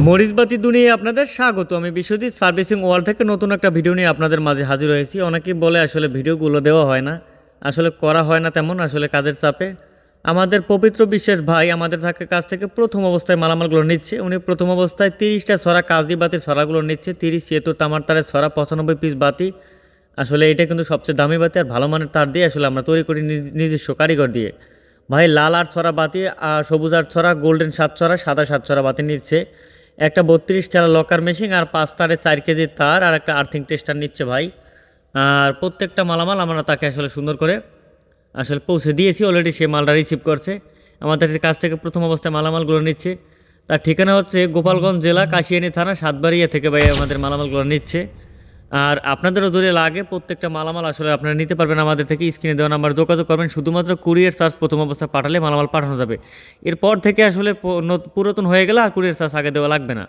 মরিচবাতি দুনিয়ায় আপনাদের স্বাগত। আমি বিশ্বজিৎ সার্ভিসিং ওয়ার্ল্ড থেকে নতুন একটা ভিডিও নিয়ে আপনাদের মাঝে হাজির হয়েছি। অনেকেই বলে আসলে ভিডিওগুলো দেওয়া হয় না, আসলে করা হয় না তেমন, আসলে কাজের চাপে। আমাদের পবিত্র বিশেষ ভাই আমাদের কাছ থেকে প্রথম অবস্থায় মালামালগুলো নিচ্ছে। উনি প্রথম অবস্থায় 30টা ছড়া কাজী বাতির ছড়াগুলো নিচ্ছে, 30 সেতু তামার তারের ছড়া, 95 পিস বাতি। আসলে এটা কিন্তু সবচেয়ে দামি বাতি আর ভালো মানের তার দিয়ে আসলে আমরা তৈরি করি নিজস্ব কারিগর দিয়ে। ভাই লাল 8 ছড়া বাতি আর সবুজ 8 ছড়া, গোল্ডেন 7 ছড়া, সাদা 7 ছড়া বাতি নিচ্ছে। একটা 32 খেলা লকার মেশিন আর 5 তারে 4 কেজি তার আর একটা আর্থিং টেস্টার নিচ্ছে ভাই। আর প্রত্যেকটা মালামাল আমরা তাকে আসলে সুন্দর করে আসলে পৌঁছে দিয়েছি, অলরেডি সে মালটা রিসিভ করছে। আমাদের কাছ থেকে প্রথম অবস্থায় মালামালগুলো নিচ্ছে। তার ঠিকানা হচ্ছে গোপালগঞ্জ জেলা কাশিয়ানী থানা সাতবাড়িয়া থেকে ভাই আমাদের মালামালগুলো নিচ্ছে। আর আপনাদেরও যদি লাগে প্রত্যেকটা মালামাল আসলে আপনারা নিতে পারবেন আমাদের থেকে। স্ক্রিনে দেওয়া নাম্বার যোগাযোগ করবেন, শুধুমাত্র কুরিয়ার চার্জ প্রথম অবস্থায় পাঠালে মালামাল পাঠানো যাবে। এরপর থেকে আসলে পুরাতন হয়ে গেলে আর কুরিয়ার চার্জ আগে দেওয়া লাগবে না।